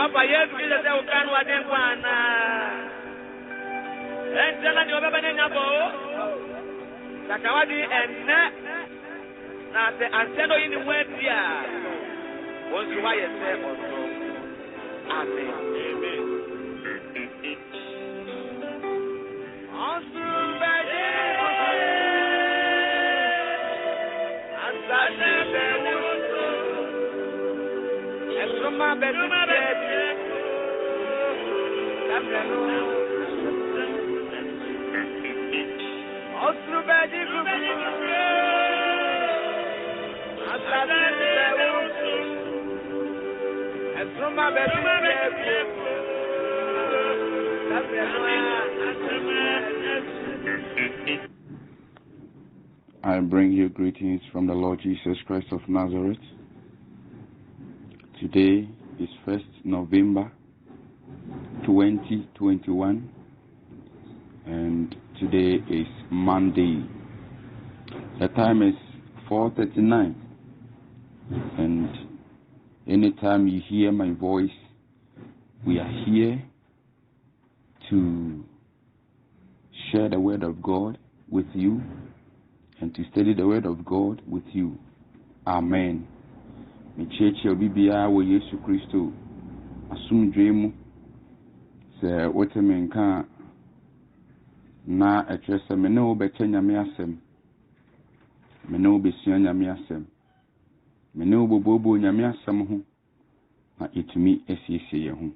Papa, yes, we let our can what they want. And tell you about the Nabo. Sakawadi and Nat. Now, the Anteno in the word here. Once you are yourself also. Amen. Amen. My bed, I bring you greetings from the Lord Jesus Christ of Nazareth. Today is 1st November 2021 and today is Monday. The time is 4:39 and anytime you hear my voice, we are here to share the word of God with you and to study the word of God with you. Amen. Mecheche obibia wo Yesu Kristo asumdwe mu se wotemenka na etrese me ne obeche nyame asem me ne obesua nyame asem me ne obobobo nyame asem ho na etumi esiesie ye ho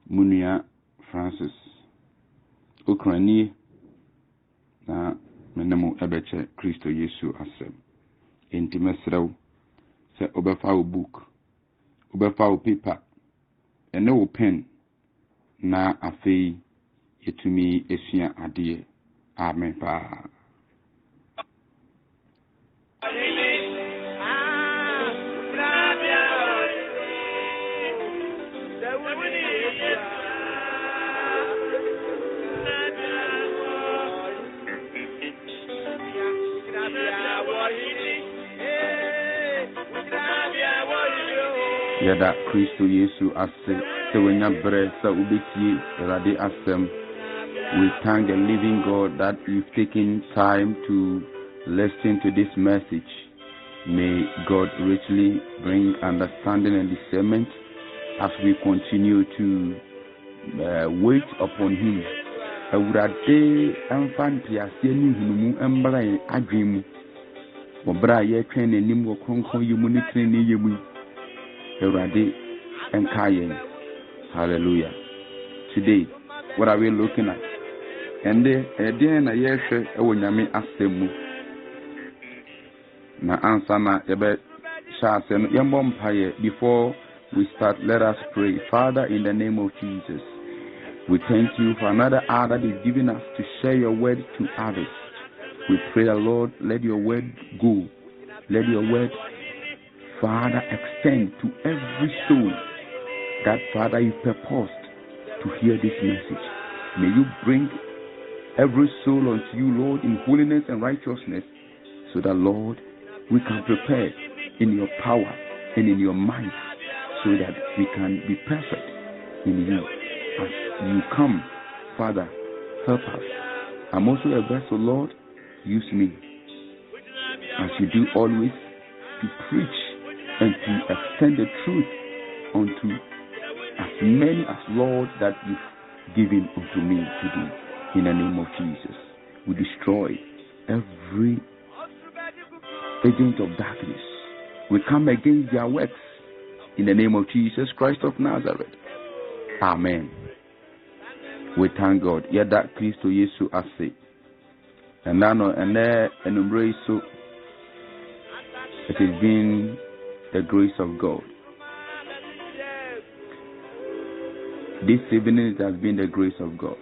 munua Francis Okranie na me ne mo ebeche Kristo Yesu asem intimesrew se obefa o book obefa o paper ene o pen na afei yetumi esua ade. Amen pa. Yada Kristo Yesu ase se wenya bre sa ubeti rade asem. We thank the living God that you've taken time to listen to this message. May God richly bring understanding and discernment as we continue to wait upon Him. Awurade amfanti asieni hunumu embra adwemu. Obra ye twen anim wo kronkron yemu ne tren ne yemu. Awurade enkaye. Hallelujah. Today, what are we looking at? And then na yeshe ewo nyame asemu. Na answer na ebe sha se no yembo mpaye. Before we start, let us pray. Father, in the name of Jesus, we thank you for another hour that is given us to share your word to others. We pray the Lord, let your word go. Let your word, Father, extend to every soul that, Father, you purposed to hear this message. May you bring every soul unto you, Lord, in holiness and righteousness, so that, Lord, we can prepare in your power and in your might, so that we can be perfect in you. As you come, Father, help us. I'm also a vessel, Lord. Use me, as you do always, to preach and to extend the truth unto as many as, Lord, that you've given unto me to do. In the name of Jesus, we destroy every agent of darkness. We come against their works. In the name of Jesus Christ of Nazareth. Amen. We thank God. Yada Kristo Yesu ase. And now, and there, and embrace so. It has been the grace of God. This evening it has been the grace of God.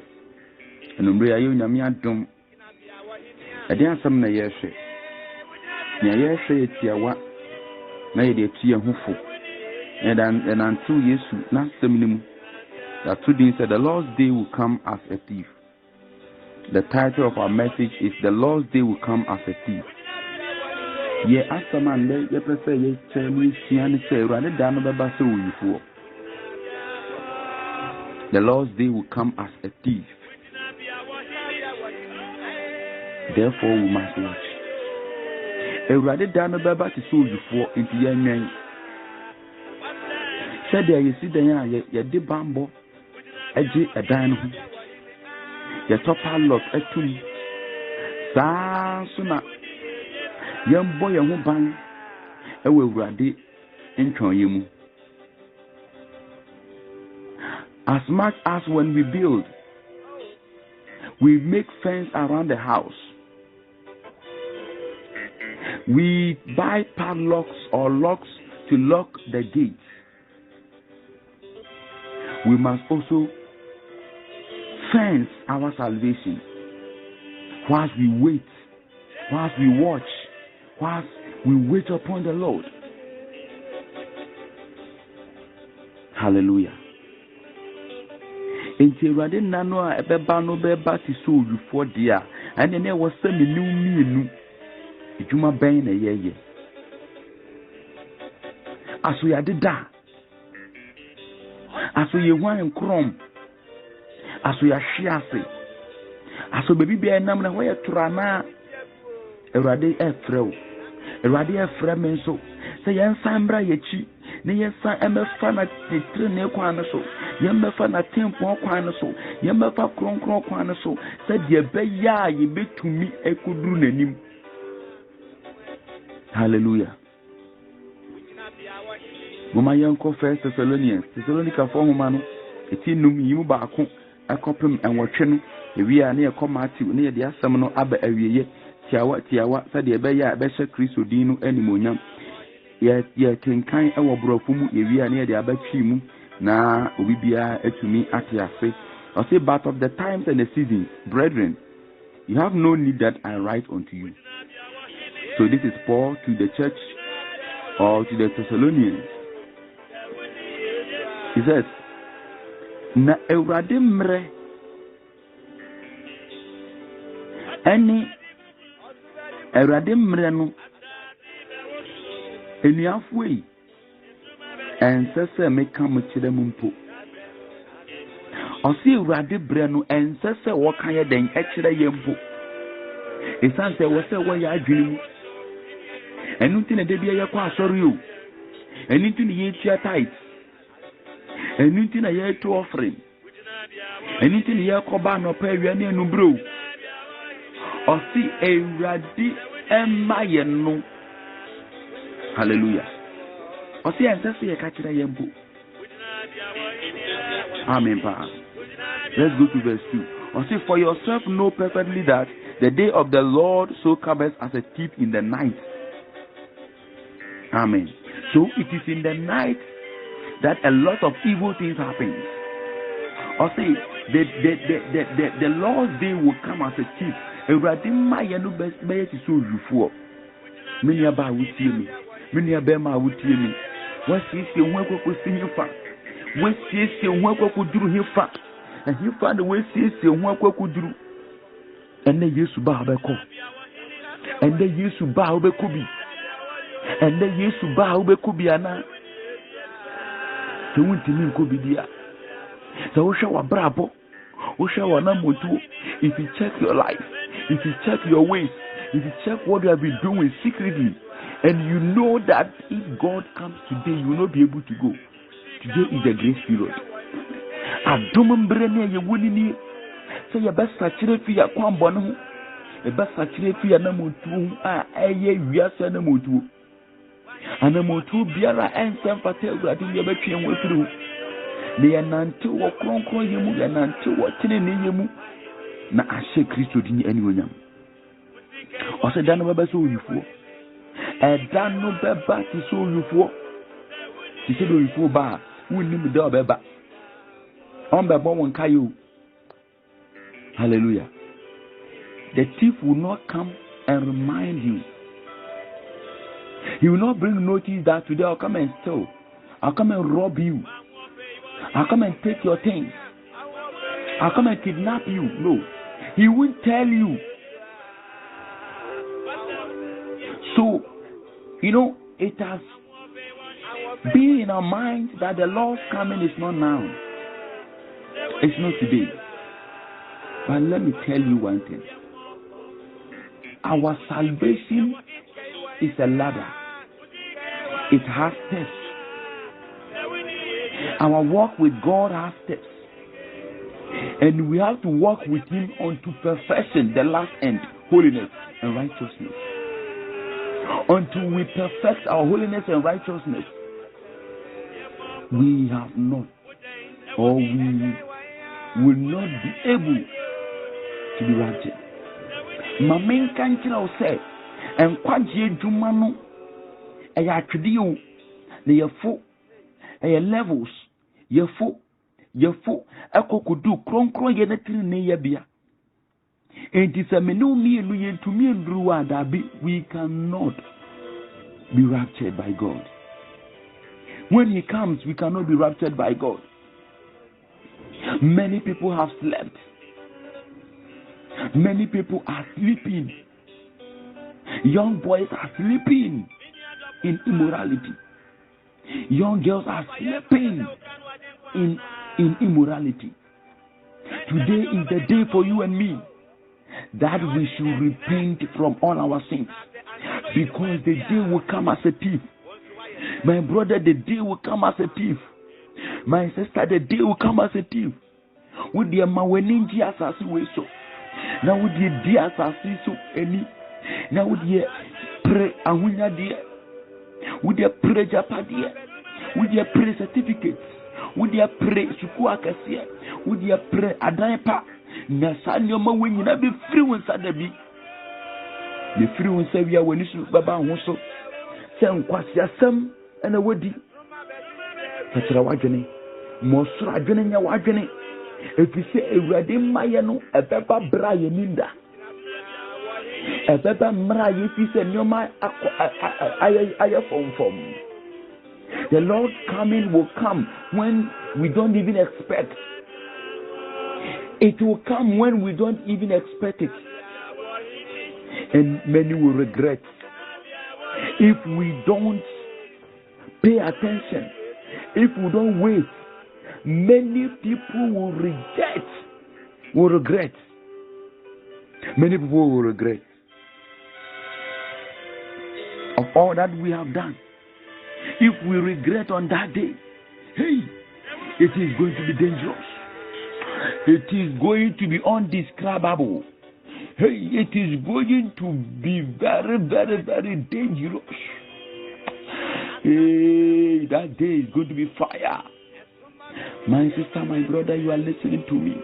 And embrace you, Nyamia Dum. I didn't some na yeshe. Na yeshe etiawa. Na yedi etia hufu. And until Yesu, na seminimu. That today said the Lord's day will come as a thief. The title of our message is The Lord's Day Will Come as a Thief. Ye after man, ye prefer ye tell me, Sian say, rather than the Basso you for. The Lord's day will come as a thief. Therefore, we must watch. Awurade da no bɛba te sɛ oyifoɔ nti yɛnwɛn. Sɛdeɛ yɛsi dan a yɛde bambɔ agye ɛdan no ho. Yɛtɔ padlock atum. Saa nso na yɛmbɔ yɛn ho ban ɛwɔ Awurade ntwɔnyɛ mu. As much as when we build, we make fence around the house. We buy padlocks or locks to lock the gates. We must also fence our salvation whilst we wait, whilst we watch, whilst we wait upon the Lord. Hallelujah. Enti Awurade nano a ɛbɛba no bɛba te sɛ owifoɔ deɛ a ɛne ne wɔ sɛ mmienu adwuma bɛn na yɛyɛ. Aso yɛadeda, aso yɛhwan nkrom, aso yɛahwe ase, aso baabi bia ɛnam na hɔ yɛ torana. Awurade ɛfrɛ wo, Awurade ɛfrɛ me nso sɛ yɛnsan mbra yɛkyi ne yɛnsan ɛmɛfa na titire ne kwan no so, yɛmɛfa na tempɔn kwan no so, yɛmɛfa kronkron kwan no so, sɛ deɛ bɛyɛ a yɛbɛtumi ɛkɔduru n'anim. Hallelujah. Mama yanko 1 Thessalonians, Thessalonica for humano, eti num yimu baako akopem enwotwe no, ewi a na ye Matthew na ye de asem no aba awieye, tiawa sɛ de ɛbɛyɛ a bɛhyɛ Kristo din no animonyam. Ye kenkan ɛwɔ borɔfo mu ewi a na ye de abatwi mu na obi bia atumi ate ase. I say, but of the times and the seasons, brethren, you have no need that I write unto you. So this is Paul to the church or to the Thessalonians. He says, na Awurade mre ani Awurade mre no enuafo yi ense se meka mo kire mu mpo. Osi Awurade bre no ense se wo kan ye den e kire ye mpo. Esan se wo se wo ya adwene mu. Enu nti na de bia ye kwa asori o. Enu nti na ye tua tight. Enu nti na ye to offering. Enu nti na ye koba no pa awia na enu bro. Osi Awurade emma ye no. Hallelujah. Osi ense ye ka kire ye mpo. Amen pa. Let's go to verse 2. Osi, for yourself know perfectly that the day of the Lord so cometh as a thief in the night. Amen. So it is in the night that a lot of evil things happen. Or say the Lord's day will come as a thief. Awurade ma ye no best be ti so rufuo. Many aba wutie mi. Many aba ma wutie mi. Wasiesie ho akoko sinyifa. Wasiesie ho akoko duru hifa. Na hifa de wasiesie ho akoko duru. Ene Yesu ba abeko. Ene Yesu ba obeko bi. Ene Yesu ba obeko bi ana. Se wuntimi nko bi dia. Se wo hwa wa brabo. Wo hwa wa na motu. If you check your life, if you check your ways, if you check what you have been doing secretly, and you know that if God comes today, you will not be able to go. Today is the grace period. Adom mbrene ye woni ni. Say your best sachire fi ya kwambo no. E best sachire fi ya na motu a eye wiase na motu. Ana motu biara ensem fata Awurade ye betwe en wafiri. Ne ya nante wo kronkron yemu, ya nante wo tene ne yemu. Na ahye Kristo din ani wonyam. O se dan baba so oyifuo. E dan no baba ti so oyifuo. Ti se do oyifuo ba, wonnim da baba. On baba won kayo. Hallelujah. The thief will not come and remind you. He will not bring notice that today I'll come and steal. I'll come and rob you. I'll come and take your things. I'll come and kidnap you. No. He won't tell you. So, it has been in our minds that the Lord's coming is not now. It's not today. But let me tell you one thing. Our salvation is a ladder. It has steps. Our walk with God has steps. And we have to walk with Him unto perfection, the last end, holiness and righteousness. Until we perfect our holiness and righteousness, we have not, or we will not be able to be raptured. Mamen kanchira ose enkwaje dwuma no eya atwede yo na yefo eya levels yefo ekokodu kronkron ye na tiri ne ya bia enti se menu mienu ye ntumi nduru adabi, we cannot be raptured by God. When He comes, we cannot be raptured by God. Many people have slept. Many people are sleeping. Young boys are sleeping in immorality. Young girls are sleeping in immorality. Today is the day for you and me that we should repent from all our sins, because the day will come as a thief. My brother, the day will come as a thief. My sister, the day will come as a thief. With the maweninji asasi weso. Now with the dia asasi so any. Now with the pre ahunya dia. With the pre japadia. With the pre certificates. With the pre suku akasia. With the pre adaipa. Na sanyo mawenyi na be free when sadabi. Be free when savia when isu baba honso. Sen kwasi asem ena wodi. Fatira wadwene. Mosura adwene nya wadwene. Efise ewurade maye no ebeba bra ye ninda. Ebeba mra ye fise nyoma aye fom. The Lord coming will come when we don't even expect. It will come when we don't even expect it. And many will regret if we don't pay attention. If we don't wait, many people will regret. Many people will regret of all that we have done. If we regret on that day, hey, it is going to be dangerous. It is going to be undescribable. Hey, it is going to be very, very, very dangerous. Hey, that day is going to be fire. My sister, my brother, you are listening to me.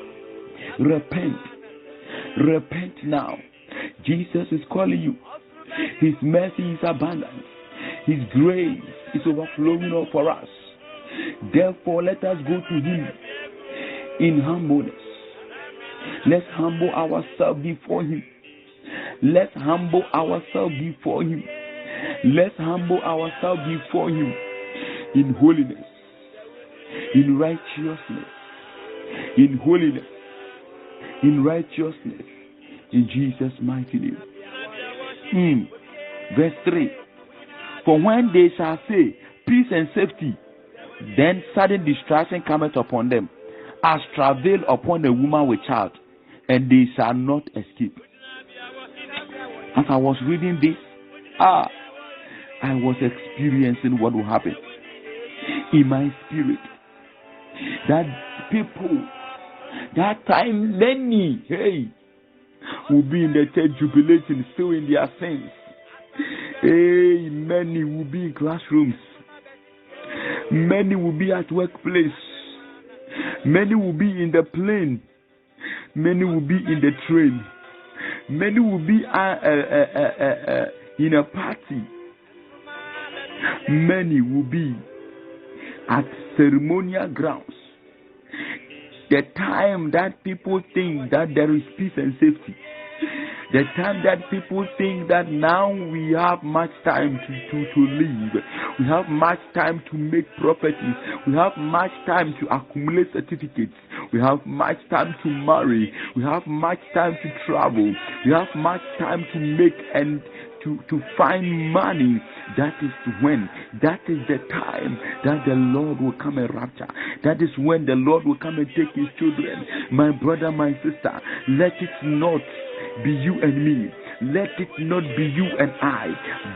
Repent now. Jesus is calling you. His mercy is abundant. His grace is overflowing all for us. Therefore, let us go to Him in humbleness. Let's humble ourselves before Him. Let's humble ourselves before Him. Let's humble ourselves before Him in holiness, in righteousness, in holiness, in righteousness, in Jesus' mighty name. Verse 3. For when they shall say peace and safety, then sudden distraction cometh upon them, as travail upon a woman with child, and they shall not escape. As I was reading this, I was experiencing what will happen in my spirit. That people, that time many, will be in the church jubilating, still in their sins. Many will be in classrooms. Many will be at workplace. Many will be in the plane. Many will be in the train. Many will be in a party. Many will be at ceremonial grounds. The time that people think that there is peace and safety. The time that people think that now we have much time to live. We have much time to make properties. We have much time to accumulate certificates. We have much time to marry. We have much time to travel. We have much time to make and to find money, that is the time that the Lord will come and rapture. That is when the Lord will come and take his children. My brother, my sister, let it not be you and me. Let it not be you and I,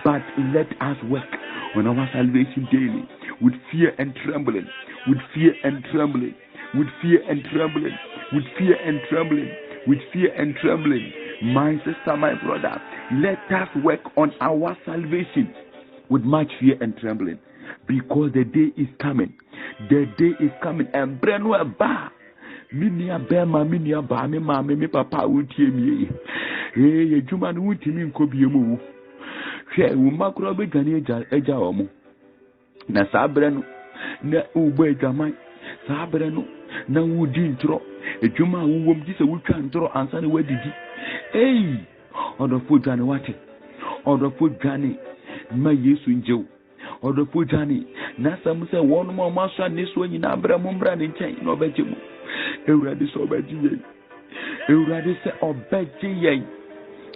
but let us work on our salvation daily with fear and trembling, with fear and trembling, with fear and trembling, with fear and trembling, with fear and trembling. My sister, my brother, let us work on our salvation with much fear and trembling, because the day is coming. The day is coming, and Brenwa ba. Minia bema minia ba me mama me papa wutie mi eh ejuma no wutimi nkobie mu hwe wo makro be gane eja omo na sabre no na ugbo ejaman sabre no na wudi ntro ejuma wowom ji se wutwa ntro ansa ne wadidi odofo dwane wate odofo dwane ma Yesu njew odofo dwane na sam se wonu mo maso ne so nyina abra mo mbra ne nchen na obejemu Euradi so obedie. Euradi se obedie.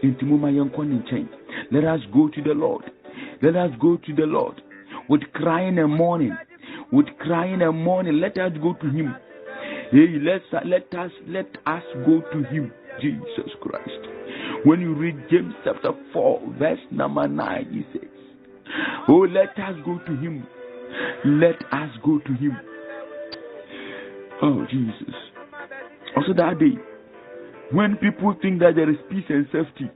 Intimuma yankoni nchen. Let us go to the Lord. Let us go to the Lord with crying and mourning. With crying and mourning, let us go to him. Hey, let us go to him, Jesus Christ. When you read James chapter 4, verse number 9, he says, oh, let us go to him. Let us go to him. Oh, Jesus. Also that day, when people think that there is peace and safety,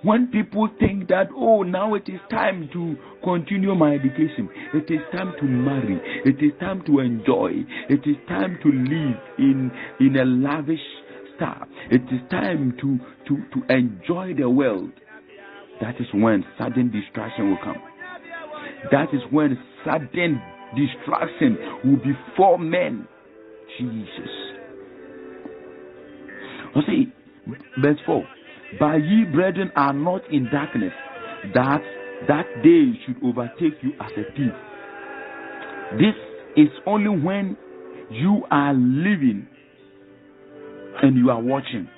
when people think that, oh, now it is time to continue my education, it is time to marry, it is time to enjoy, it is time to live in a lavish style, it is time to enjoy the world, that is when sudden distraction will come. That is when sudden distraction will befall men. Jesus. See, verse 4. But ye brethren are not in darkness, that day should overtake you as a thief. This is only when you are living and you are watching.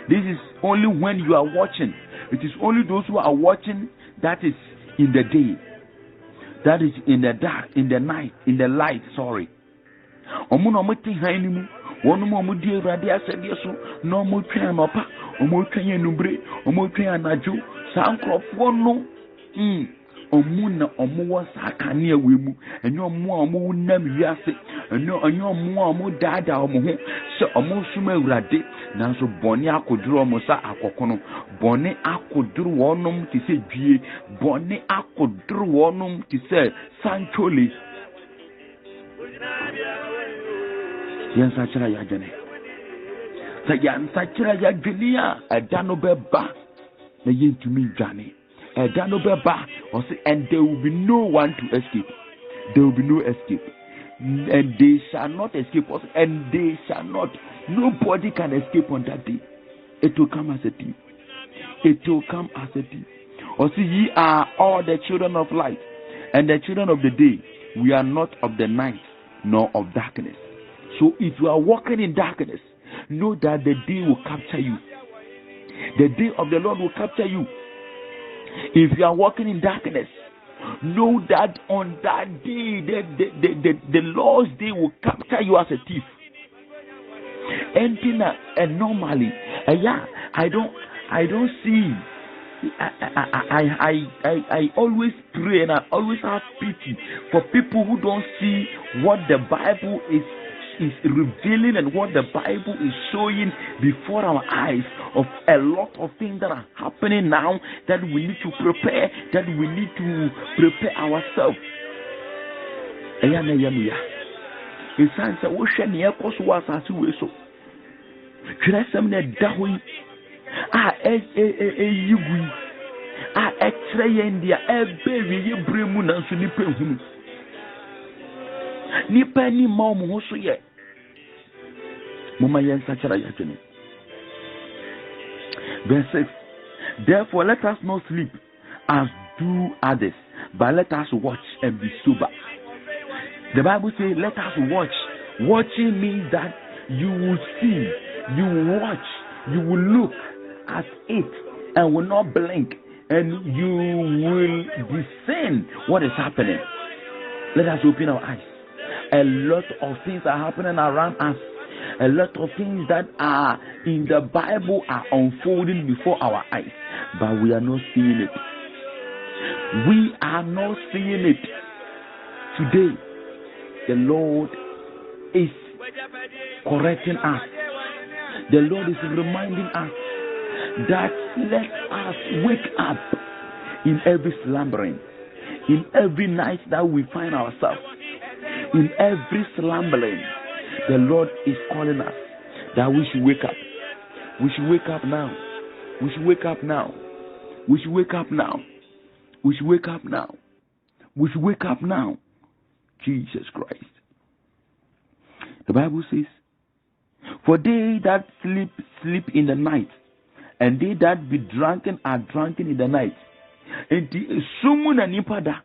This is only when you are watching. It is only those who are watching that is in the day. That is in the dark, in the night, in the light, sorry. Omuno muti hainimu wonu mo mudi Awurade asede so no mo twan nopa omo twan enumbre omo twan anaju sa nkrofo no omu na omo wo sakane awemu enyo omo nam wiase enyo omo dada omo ho se omo suma Awurade nanso bone akoduru omo sa akokono bone akoduru wonum ti se dwie bone akoduru wonum ti se sanchole Yansa chira ya jene. Sa yansa chira ya jenia edano beba na yentumi dwane. Edano beba and there will be no one to escape. There will be no escape. And they shall not escape us, and they shall not. Nobody can escape on that day. It will come as a thief. It will come as a thief. Or see, ye are all the children of light, and the children of the day. We are not of the night, nor of darkness. So if you are walking in darkness, know that the day will capture you. The day of the Lord will capture you. If you are walking in darkness, know that on that day, the Lord's day will capture you as a thief. And normally, I don't see. I always pray and I always have pity for people who don't see what the Bible is revealing and what the Bible is showing before our eyes of a lot of things that are happening now that we need to prepare, that we need to prepare ourselves. It's time to wash and near cost was as we so. Should I some that dawi? Yugui. X-ray India, a baby, you bring moon and Sunipe. Nipa ni mom also yet. Mama Yan Sachara Yakini. Verse 6. Therefore, let us not sleep as do others, but let us watch and be sober. The Bible says, let us watch. Watching means that you will see, you will watch, you will look at it and will not blink. and you will discern what is happening. Let us open our eyes. A lot of things are happening around us. A lot of things that are in the Bible are unfolding before our eyes, but we are not seeing it. We are not seeing it. Today, the Lord is correcting us. The Lord is reminding us that let us wake up in every slumbering, in every night that we find ourselves, in every slumbering. The Lord is calling us that we should wake up. We should wake up now. We should wake up now. We should wake up now. We should wake up now. We should wake up now. Jesus Christ. The Bible says, for they that sleep, sleep in the night, and they that be drunken are drunken in the night. And the sumu na nipa da.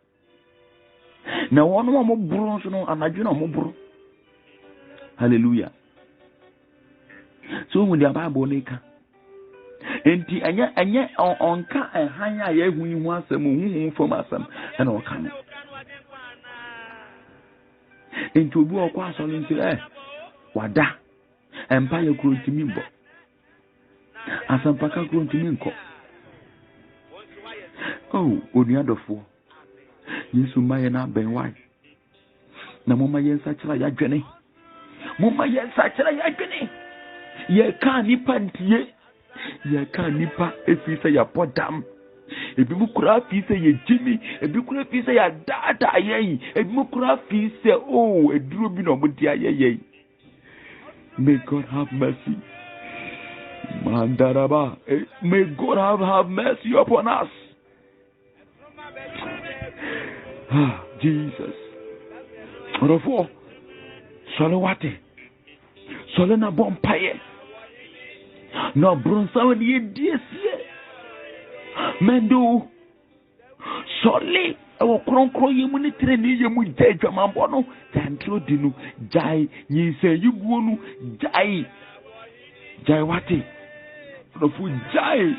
Na one mo bro so no anadwo na mo bro. Hallelujah. So when the Bible nika. Enti anya onka ehan ya yehu yi ho asem hu from asem na oka no. Enti obi okwa so no nti wada empa ye kuro ntimi mbo. Asampaka kuro ntimi nko. Oh, oniadofo. Yesu maye na benwai. Na mama yensa kira ya dwene. Mama yensa kira ya dwene. Ye ka nipa ntie. Ye ka nipa efisa ya podam. Ebi mu kura afisa ye jimi, ebi kura afisa ya dada ayeyi, ebi mu kura afisa oh eduro bi no mudi ayeyi. May God have mercy. Mandaraba. May God have mercy upon us. Jesus. Orofo. Solowate. Solena bompaye. No bronsa ni diesie. Mendo. Sole. Ewo kronkro yemu ni treni yemu jejwa mambo no. Jantro dinu. Jai. Nyise yuguo nu. Jai. Jai wate. Orofo jai.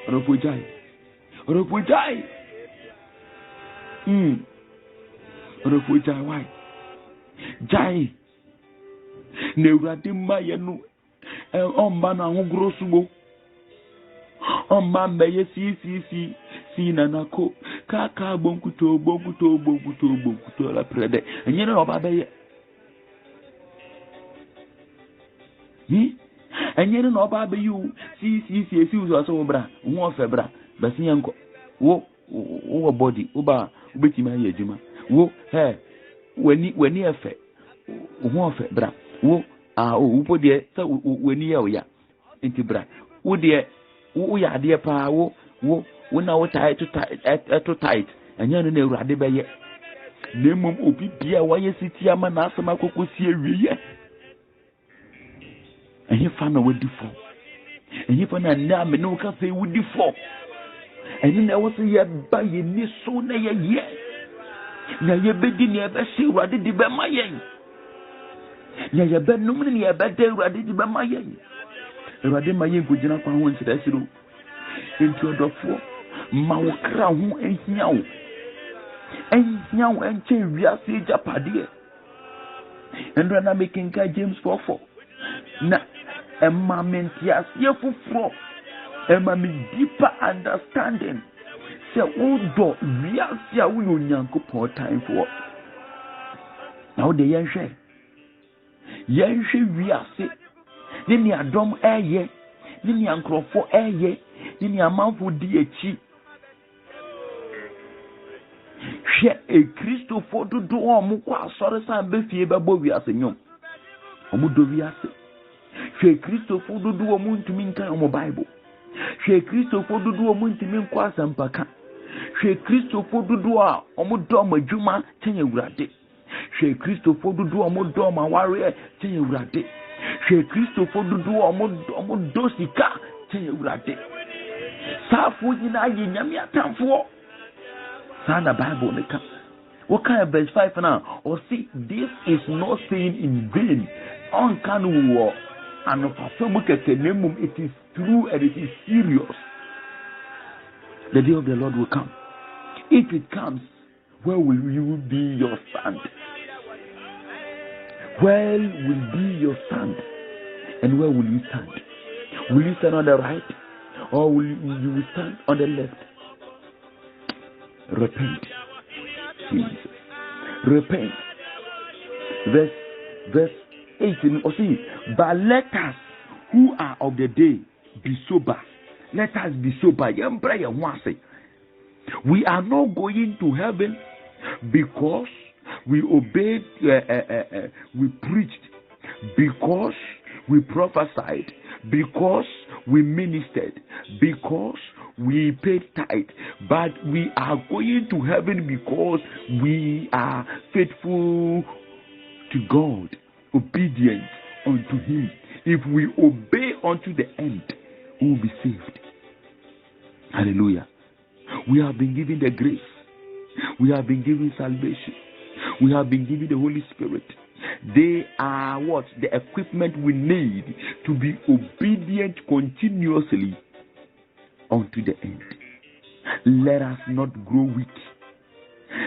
Orofo jai. Orofo jai. Orofo jai why? Jai. Neurade maye nu. Omba na hugro sugo. Omba meye si nanako. Kaka bonkuto la prede. Enye no oba beye. Enye no oba be you si uzo so bra. Won fe bra. Basi yanko. Wo body uba ubeti ma ye juma. Wo weni efe. Wo fe bra. Wo upo de sa weni ya oya. Enti bra. Wo de wo ya de pa wo na wo tight to tight. Enye no na Awurade be ye. Nemom obi bia wa ye siti ama na asema kokosi awiye. Enye fa na wodi fo. Enye fa na me no ka fe wodi fo. Enye na wo se ye ba ye ni so na ye. Na ye bedi ni ebe se Awurade di be ma ye. Ya ye be num ni ye be de Awurade di be ma ye. Awurade ma ye nkojina kwa ho nsida siro. Enti odofo ma wo kra ho enhiawo. Enhiawo enche wiase japade. Endo na making James 4:4. Na emma mentias ye fufuro. Emma me deeper understanding. Se odo wiase a wo Onyankopon time for. Na wo de yenhwe wiase. Ni ni adom eye. Ni ni ankrofo eye. Ni ni amanfo di echi. Hwe Kristofo dodo omo kwa asore san be fie bebo wiase nyom. Omo do wiase. Hwe Kristofo dodo omo ntumi nkan omo Bible. Hwe Kristofo dodo omo ntumi nkwa asampaka. Hwe Kristofo dodo a omo do omo adwuma kyenye Awurade. Hwe Kristofo dodo omo do omo aware kyenye Awurade. Hwe Kristofo dodo omo do sika kyenye Awurade. Safo nyina ye nyame atamfo. Sana Bible nika. What kind of verse 5 now? Or see, this is not saying in vain. On can war and of it is true and it is serious. The day of the Lord will come. If it comes, where will you be your stand? Where will be your stand? And where will you stand? Will you stand on the right? Or will you stand on the left? Repent. Jesus. Repent. Verse 18. Or see, but let us who are of the day be sober. Let us be sober. We are not going to heaven because we obeyed, we preached, because we prophesied, because we ministered, because we paid tithe, but we are going to heaven because we are faithful to God, obedient unto Him. If we obey unto the end, we will be saved. Hallelujah. We have been given the grace. We have been given salvation. We have been given the Holy Spirit. They are what? The equipment we need to be obedient continuously unto the end. Let us not grow weak.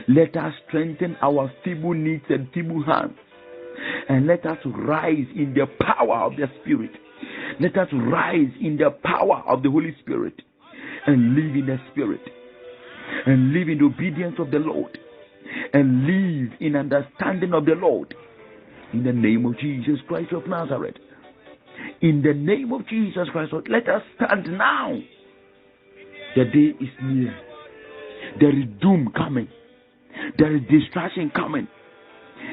Let us strengthen our feeble knees and feeble hands. And let us rise in the power of the Spirit. Let us rise in the power of the Holy Spirit and live in the Spirit and live in the obedience of the Lord and live in understanding of the Lord. In the name of Jesus Christ of Nazareth. In the name of Jesus Christ, let us stand now. The day is near. There is doom coming. There is destruction coming.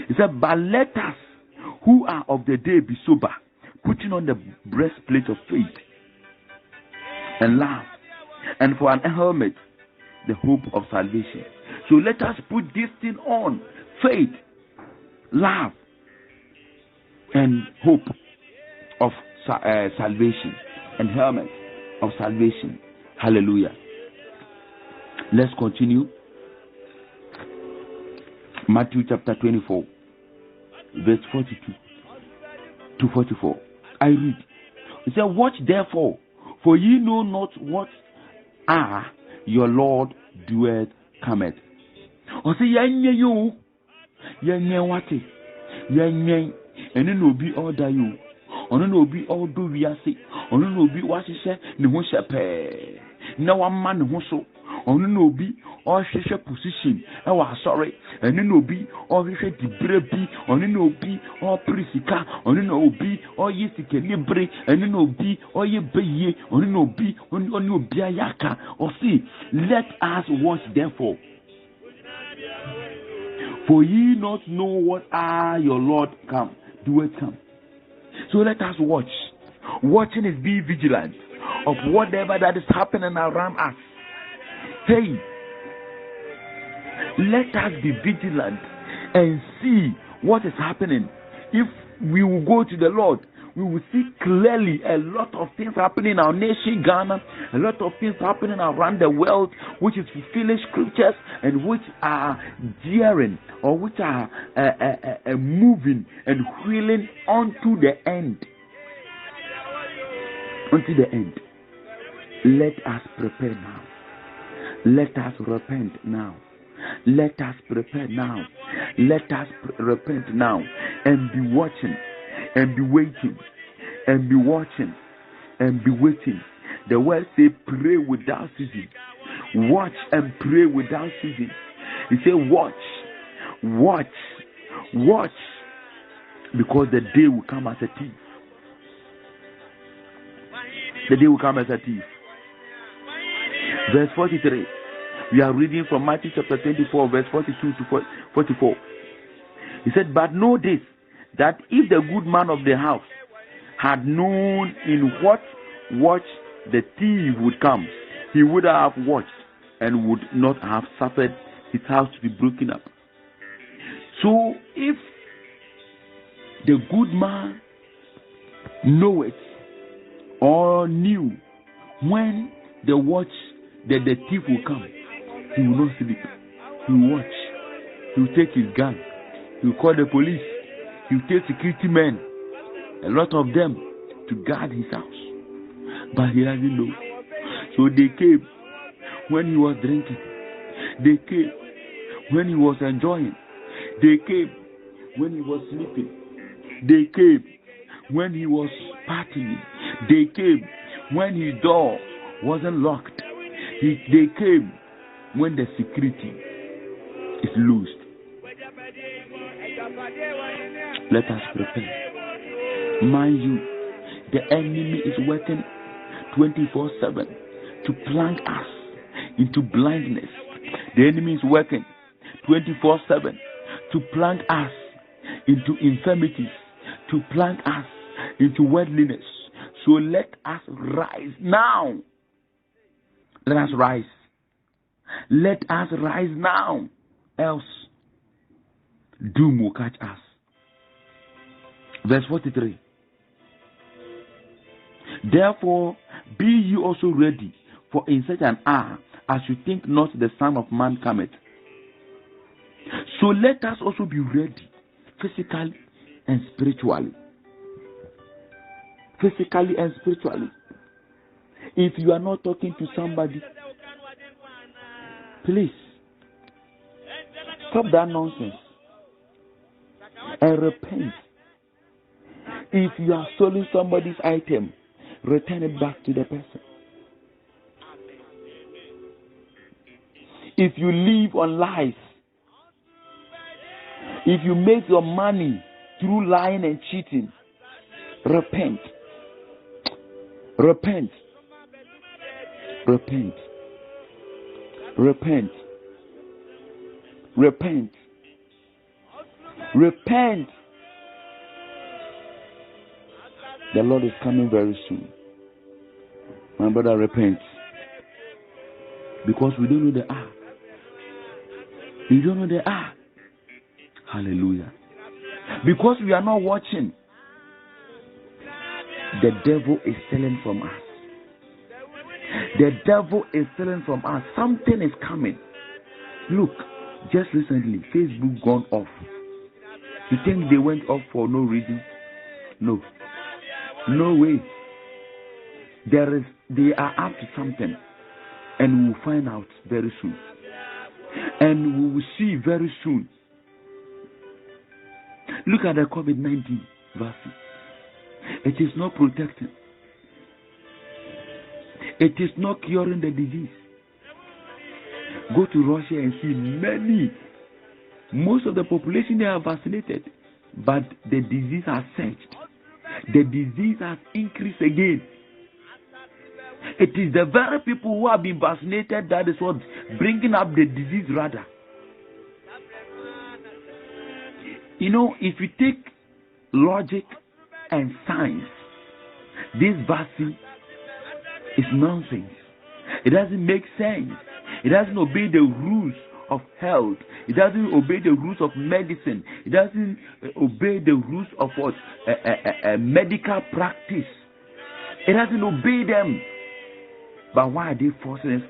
He said, but let us who are of the day be sober, putting on the breastplate of faith and love, and for an helmet, the hope of salvation. So let us put this thing on: faith, love, and hope of salvation, and helmet of salvation. Hallelujah. Let's continue. Matthew chapter 24, verse 42 to 44. I read. It says, watch therefore, for ye know not what hour your Lord doeth cometh. Or say, yanye you, yanye wate, yanye, and then will be all that you, or no be all do we say, or no be what she said, no one shall pay. No one man who so, or no be all she position. I was sorry, and then no be all he said the brebi, or no be all prisika, or no be all yes to calibre, and no be all ye be, or no be on no biayaka, or see, let us watch therefore. For ye not know what are your Lord come, do it come. So let us watch. Watching is be vigilant of whatever that is happening around us. Hey, let us be vigilant and see what is happening. If we will go to the Lord, we will see clearly a lot of things happening in our nation, Ghana, a lot of things happening around the world, which is fulfilling scriptures and which are daring or which are moving and wheeling onto the end. Unto the end. Let us prepare now. Let us repent now. Let us prepare now. Let us repent now and be watching and be waiting and be watching and be waiting. The word say pray without ceasing. Watch and pray without ceasing. He say watch, watch, watch, because the day will come as a thief. The day will come as a thief. Verse 43. We are reading from Matthew chapter 24, verse 42 to 44. He said, but know this, that if the good man of the house had known in what watch the thief would come, he would have watched and would not have suffered his house to be broken up. So if the good man know it or knew when the watch that the thief will come, he will not sleep. He will watch. He will take his gun. He will call the police. He will take security men, a lot of them, to guard his house. But he doesn't know. So they came. when he was drinking. They came when he was enjoying. They came when he was sleeping. They came when he was partying. They came when his door wasn't locked. They came when the security is loosed. Let us prepare. Mind you, the enemy is working 24/7 to plunge us into blindness. The enemy is working 24/7 to plunge us into infirmities, to plunge us into worldliness. So let us rise now. Let us rise. Let us rise now. Else, doom will catch us. Verse 43. Therefore, be ye also ready, for in such an hour as you think not the Son of Man cometh. So let us also be ready, physically and spiritually. Physically and spiritually. If you are not talking to somebody, please stop that nonsense and repent. If you are stealing somebody's item, return it back to the person. If you live on lies, if you make your money through lying and cheating, repent. Repent. Repent. Repent. Repent. Repent. The Lord is coming very soon. My brother, repent. Because we don't know the hour. We don't know the hour. Hallelujah. Because we are not watching. The devil is stealing from us. The devil is stealing from us. Something is coming. Look, just recently, Facebook gone off. You think they went off for no reason? No. No way. They are up to something. And we will find out very soon. And we will see very soon. Look at the COVID-19 vaccine. It is not protecting. It is not curing the disease. Go to Russia and see most of the population they are vaccinated, but the disease has surged. The disease has increased again. It is the very people who have been vaccinated that is what bringing up the disease rather. You know, if you take logic and science, this vaccine is nonsense. It doesn't make sense. It doesn't obey the rules of health. It doesn't obey the rules of medicine. It doesn't obey the rules of what medical practice. It doesn't obey them. But why are they forcing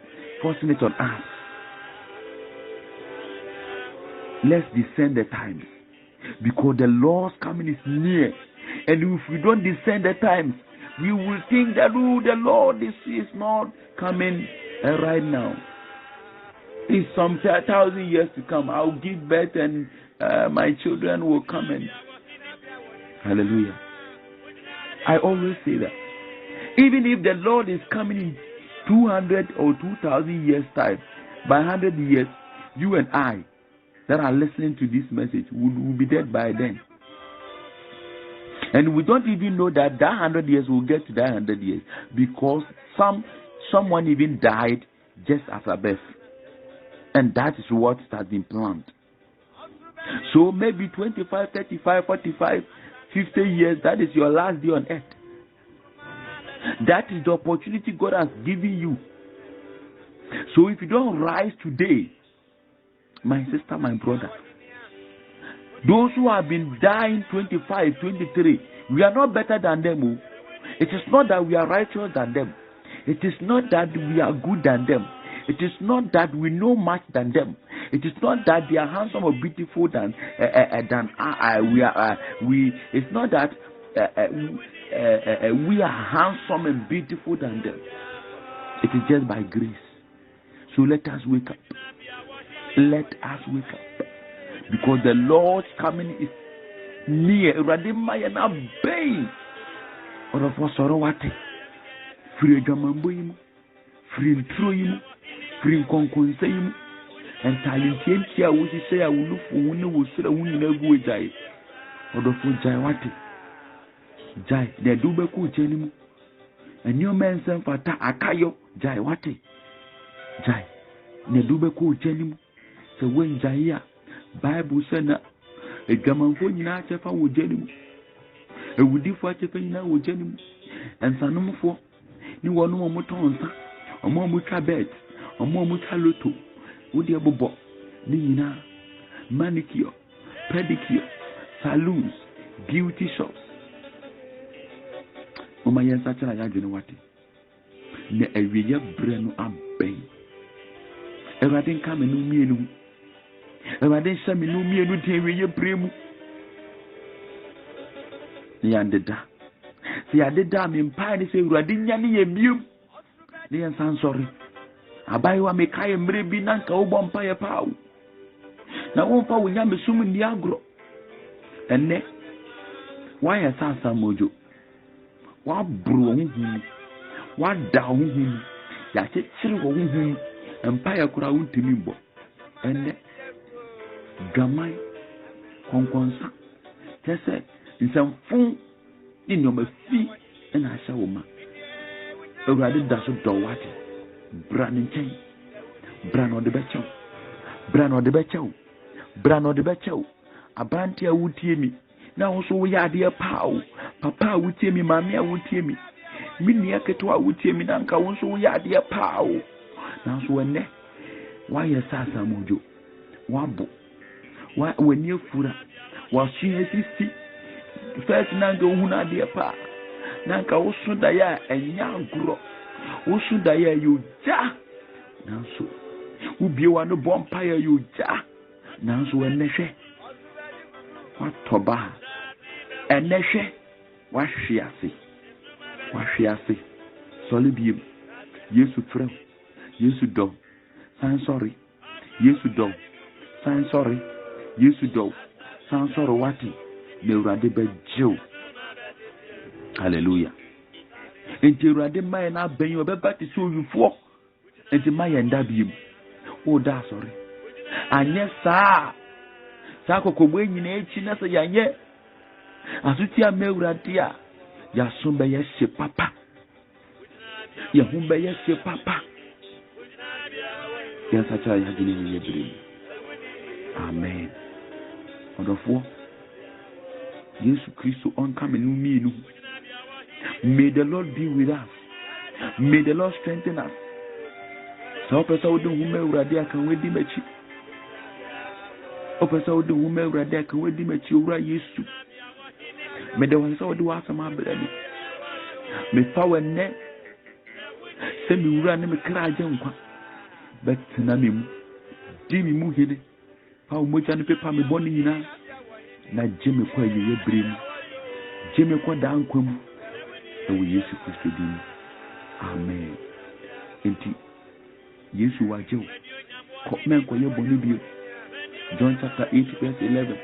it on us? Let's discern the times, because the Lord's coming is near. And if we don't discern the times, we will think that the Lord is not coming right now. In some 1,000 years to come, I'll give birth and my children will come in. Hallelujah. I always say that. Even if the Lord is coming in 200 or 2,000 years time, by 100 years, you and I that are listening to this message will be dead by then. And we don't even know that 100 years will get to that 100 years, because someone even died just as a birth. And that is what has been planned. So maybe 25, 35, 45, 50 years, that is your last day on earth. That is the opportunity God has given you. So if you don't rise today, my sister, my brother, those who have been dying 25, 23, we are not better than them. It is not that we are righteous than them. It is not that we are good than them. It is not that we know much than them. It is not that they are handsome or beautiful than we are. It's not that we are handsome and beautiful than them. It is just by grace. So let us wake up. Let us wake up. Because the Lord's coming is near. Radimaya na bay. Or of us or what? Free Gamamboim, free Troim, free Conconsaim, and Talintia, which is say I will look for one who will sit a woman in a good jai. Or the food Jaiwati. Jai, the Dubeku Jenimu. A new man sent for Ta Akayo, Jaiwati. Jai, the Dubeku Jenimu. So when Jaya, Bible said, a gaman for Yinacha with Jenimu. A woody for Chapina with Jenimu. And Sanum for. Ni wonu mo tonsa omo mo twa bet omo mo twa loto wodi ebobo ni nyina manicure pedicure saloons beauty shops o ma yensa tira ya dwene wate ne awiye bre no aben Ewade nka me no mienu Ewade nsa me no mienu de awiye bre mu ni andeda si adeda me mpa ni se Ewade nya ni ye biom ni ensan sorry abaiwa me kai mre bi nanka wo bompa ye paawo na wo mpa wo nya me sum ni agro enne wa ya sasa mojo wa bru wo hu wa da wo hu ya chechiri wo hu mpa ya kura wo ntimi mbo enne gamai konkonsa tese nsamfun ni nyoma fi na asha wo ma Ewade da so do wate bra nchen bra no de bechew bra no de bechew bra no de bechew abanti a wutie mi na wo so wo ya de paawo papa a wutie mi mami a wutie mi mini aketo a wutie mi na nka wo so wo ya de paawo na so enne wa ye sasa mojo wa bo wa wani afura wa hye sisi first na nga hu na de paa nanka wosu da ya enya agro wosu da ya yoja nanso ubiewa no bompa ya yoja nanso enehwe watoba enehwe wahwiase solibiem Yesu frem Yesu do san sorry Yesu do san sorry Yesu do san sorry wati ne Ewade bejew. Hallelujah. Enti Ewade maye na ben yo beba ti so yufo. Enti maye nda biem. O da sorry. Anye sa kokogbo enyi na echi na se yanye. Asuti a me Ewade a ya so be ye se papa. Ya hu be ye se papa. Ya sa cha ya gini ni yebrim. Amen. Odofo Jesus Christ on come in me. May the Lord be with us. May the Lord strengthen us. So person would do whom Ewade can we dimechi. O person would do whom Ewade can we dimechi ura Yesu. May the one so do asama brani. Me power ne. Se mi ura ne me kra nkwa. Bet na me mu. Di mi mu hede. Pa mo cha ne pepa me boni nyina. Na jeme kwa yeye brem jeme kwa da ankwam ewo Yesu Kristo din. Amen. Enti Yesu wajew ko men ko yeboni bi John chapter 8 verse 11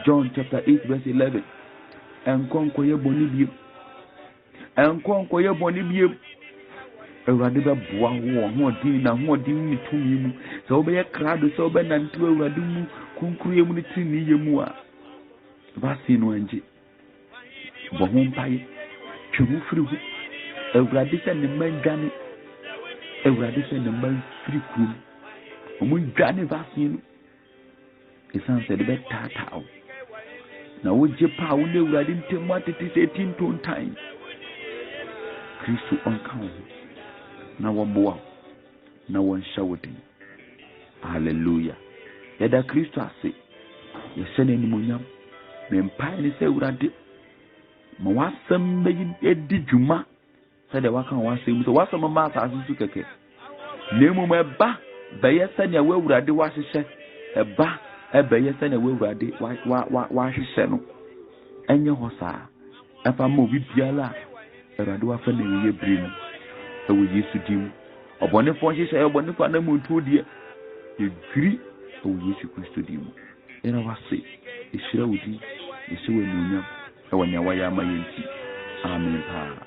John chapter 8 verse 11 enkon ko yeboni bi Ewade be boa ho odin na ho odin ni tumi mu so be ye krado so be nantu Ewade mu kunkuru mu ni tini yemu a vasi no anje bo ho mpaye twu firi hu Ewade se ne mandwane Ewade se ne man firi kuru omu dwane vasi no esan se de be tata na woje pa wo ne Ewade ntemu atete se tintontan Kristo on kan na waboa na wanshawodi. Hallelujah. Yada Kristo ase yesene ni munyam me mpa ni se Ewade ma wasam be edi dwuma se de waka wasam so wasam ma asase su keke nemu ma ba be yesene we Ewade wahyehyɛ eba ebe yesene we Ewade wahyehyɛ no enye ho saa afa ma obi biala Ewade wafa na ye brem ewo Yesu dim. Obone for she say obone for na muntu die. You free o Yesu Kristo di mu. Ena wase. Ehira wudi. Ese we nunya. E wonya wa ya mayenti. Amen pa.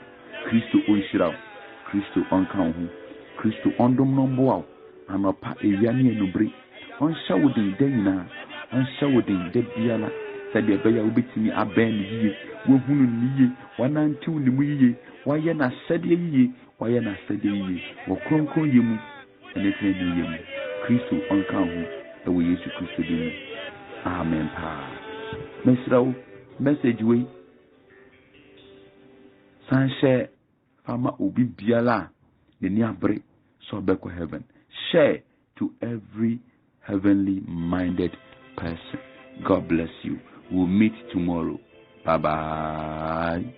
Kristo onhira. Kristo onka ho. Kristo ondom no mboa. Anopa ewia ne enubre. Onsha wudi de nyina. Onsha wudi de biala. Sabe beya ubetimi aben yiye. Wo hunu niye. Wanantu ni mu yiye. Waye na sade yiye. Waye na sade yiye. Wo kronkron yemu. Ene tene yemu. Kristo onka ho. Ewe Yesu Kristo di mu. Amen pa. Mesrawo message we san share fama obi biala ne ni abre so be ko heaven. Share to every heavenly minded person. God bless you. We'll meet tomorrow. Bye bye.